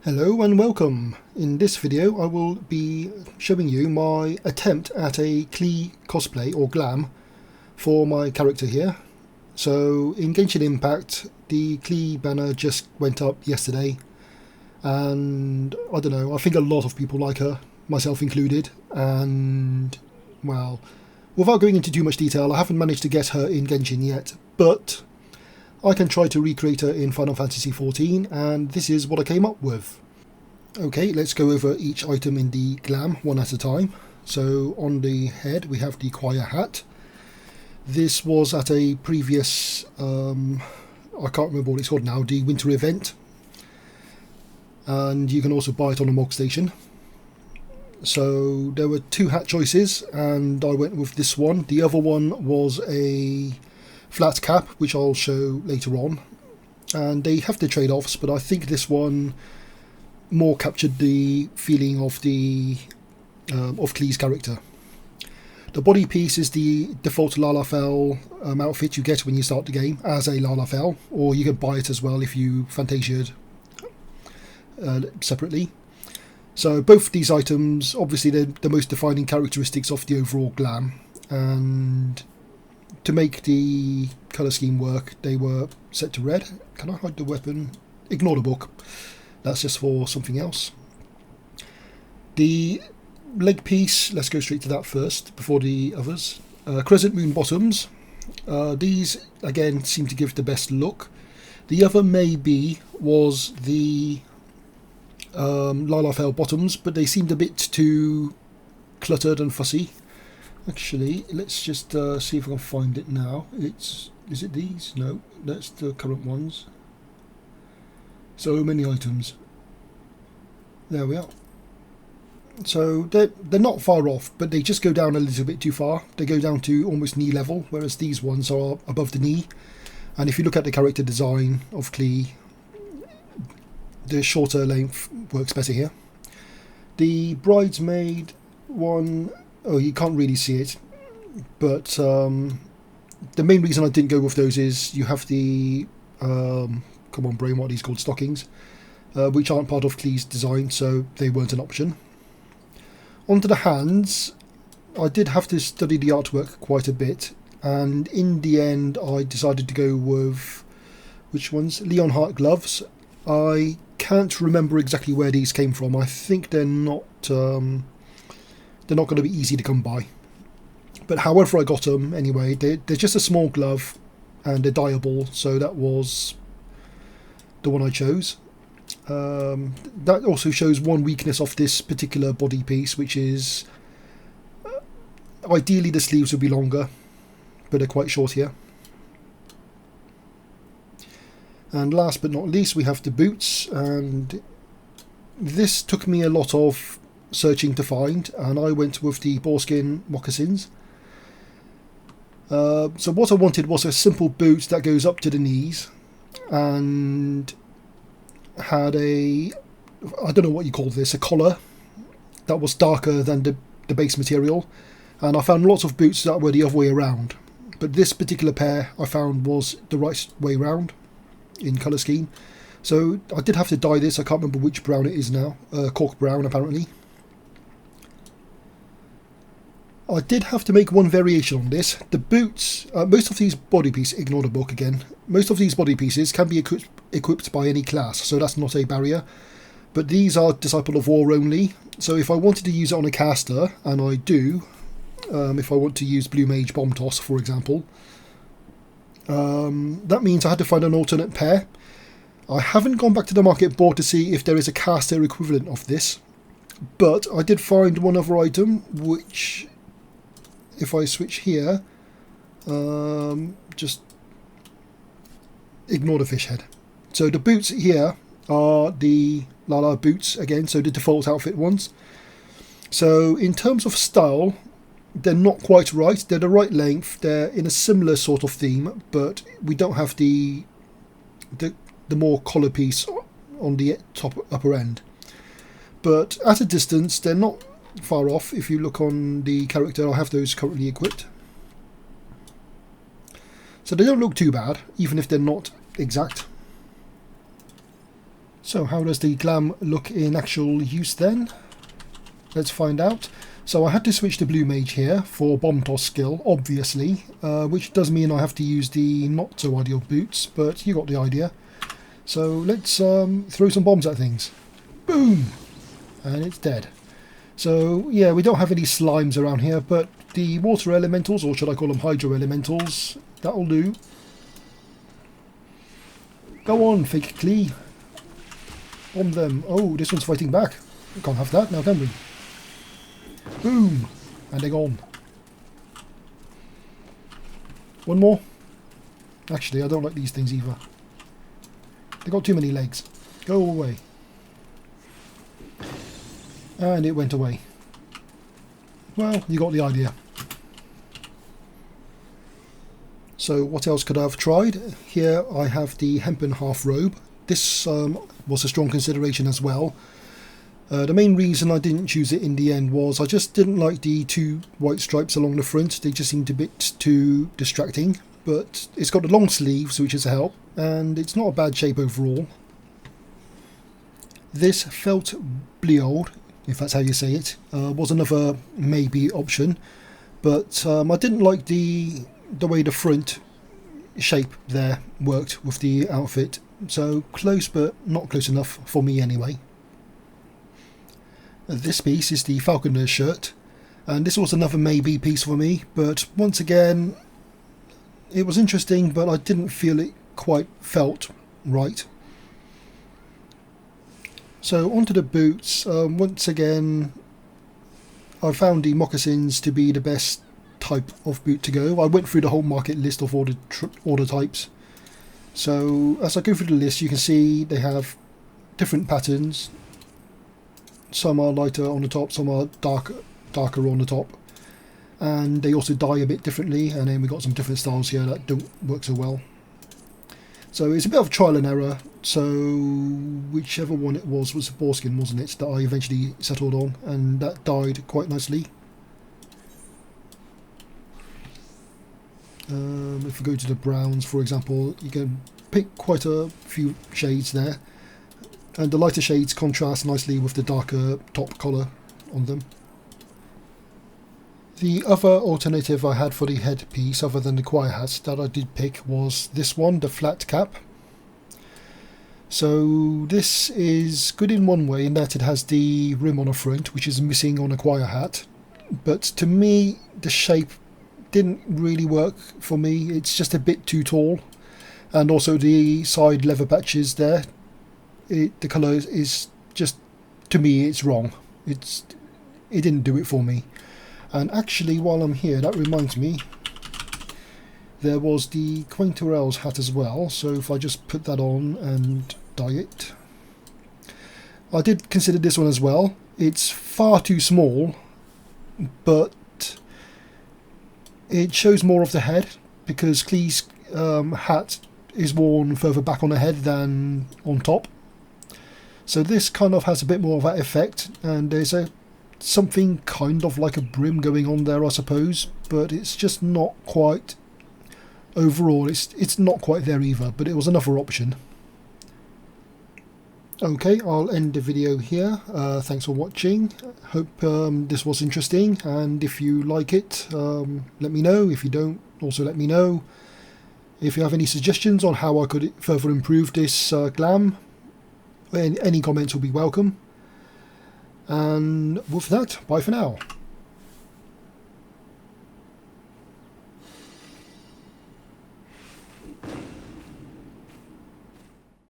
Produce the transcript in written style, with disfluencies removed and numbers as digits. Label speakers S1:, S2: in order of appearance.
S1: Hello and welcome. In this video I will be showing you my attempt at a Klee cosplay or glam for my character here. So in Genshin Impact the Klee banner just went up yesterday and I don't know, I think a lot of people like her, myself included, and well, without going into too much detail, I haven't managed to get her in Genshin yet, but I can try to recreate her in Final Fantasy XIV, and this is what I came up with. Okay, let's go over each item in the glam one at a time. So on the head we have the choir hat. This was at a previous, I can't remember what it's called now, the winter event. And you can also buy it on a Mog Station. So there were two hat choices and I went with this one. The other one was a flat cap, which I'll show later on, and they have the trade-offs, but I think this one more captured the feeling of the of Klee's character. The body piece is the default Lalafell outfit you get when you start the game as a Lalafell, or you can buy it as well if you fantasiaed separately. So both these items, obviously they're the most defining characteristics of the overall glam, and to make the colour scheme work, they were set to red. Can I hide the weapon? Ignore the book. That's just for something else. The leg piece, let's go straight to that first, before the others. Crescent moon bottoms. These, again, seem to give the best look. The other maybe was the Lalafell bottoms, but they seemed a bit too cluttered and fussy. Actually, let's just see if I can find it now. Is it these? No, that's the current ones. So many items. There we are. So they're not far off, but they just go down a little bit too far. They go down to almost knee level, whereas these ones are above the knee. And if you look at the character design of Klee, the shorter length works better here. The bridesmaid one, oh, you can't really see it, but the main reason I didn't go with those is you have the come on brain, what are these called, stockings, which aren't part of Klee's design, so they weren't an option. Onto the hands, I did have to study the artwork quite a bit, and in the end I decided to go with, which ones? Leonhardt gloves. I can't remember exactly where these came from. I think they're not going to be easy to come by. But however I got them anyway, they're just a small glove and they're dyeable, so that was the one I chose. That also shows one weakness of this particular body piece, which is ideally the sleeves would be longer, but they're quite short here. And last but not least we have the boots, and this took me a lot of searching to find, and I went with the boarskin moccasins. So what I wanted was a simple boot that goes up to the knees and had a, I don't know what you call this, a collar that was darker than the base material, and I found lots of boots that were the other way around, but this particular pair I found was the right way round in colour scheme. So I did have to dye this. I can't remember which brown it is now, cork brown apparently. I did have to make one variation on this. The boots, most of these body pieces, ignore the book again, most of these body pieces can be equipped by any class, so that's not a barrier. But these are Disciple of War only, so if I wanted to use it on a caster, and I do, if I want to use Blue Mage Bomb Toss for example, that means I had to find an alternate pair. I haven't gone back to the market board to see if there is a caster equivalent of this, but I did find one other item which, if I switch here, just ignore the fish head. So the boots here are the Lala boots again, so the default outfit ones. So in terms of style, they're not quite right. They're the right length. They're in a similar sort of theme, but we don't have the more collar piece on the upper end. But at a distance, they're not far off. If you look on the character, I have those currently equipped. So they don't look too bad, even if they're not exact. So how does the glam look in actual use then? Let's find out. So I had to switch to Blue Mage here for bomb toss skill, obviously, which does mean I have to use the not so ideal boots, but you got the idea. So let's throw some bombs at things. Boom! And it's dead. So yeah, we don't have any slimes around here, but the water elementals, or should I call them hydro elementals, that'll do. Go on, fake Klee. Bomb them. Oh, this one's fighting back. We can't have that now, can we? Boom! And they're gone. One more. Actually, I don't like these things either. They've got too many legs. Go away. And it went away. Well, you got the idea. So what else could I have tried? Here I have the hempen half robe. This was a strong consideration as well. The main reason I didn't choose it in the end was I just didn't like the two white stripes along the front. They just seemed a bit too distracting. But it's got the long sleeves, which is a help, and it's not a bad shape overall. This felt bleold, if that's how you say it, was another maybe option, but I didn't like the way the front shape there worked with the outfit, so close but not close enough for me anyway. This piece is the Falconer shirt, and this was another maybe piece for me, but once again it was interesting, but I didn't feel it quite felt right. So onto the boots. Once again, I found the moccasins to be the best type of boot to go. I went through the whole market list of all the types. So as I go through the list, you can see they have different patterns. Some are lighter on the top, some are darker on the top. And they also dye a bit differently, and then we've got some different styles here that don't work so well. So it's a bit of trial and error, so whichever one it was the foreskin, wasn't it, that I eventually settled on, and that dyed quite nicely. If we go to the browns, for example, you can pick quite a few shades there, and the lighter shades contrast nicely with the darker top collar on them. The other alternative I had for the headpiece, other than the choir hat, that I did pick was this one, the flat cap. So this is good in one way in that it has the rim on the front, which is missing on a choir hat. But to me, the shape didn't really work for me. It's just a bit too tall. And also the side leather patches there, the colour is just, to me, it's wrong. It didn't do it for me. And actually, while I'm here, that reminds me, there was the Quaintorel's hat as well, so if I just put that on and dye it. I did consider this one as well. It's far too small, but it shows more of the head, because Klee's hat is worn further back on the head than on top. So this kind of has a bit more of that effect, and there's something kind of like a brim going on there, I suppose, but it's just not quite, overall it's not quite there either, but it was another option. Okay, I'll end the video here. Thanks for watching. Hope this was interesting, and if you like it, let me know. If you don't, also let me know. If you have any suggestions on how I could further improve this glam, any comments will be welcome. And with that, bye for now.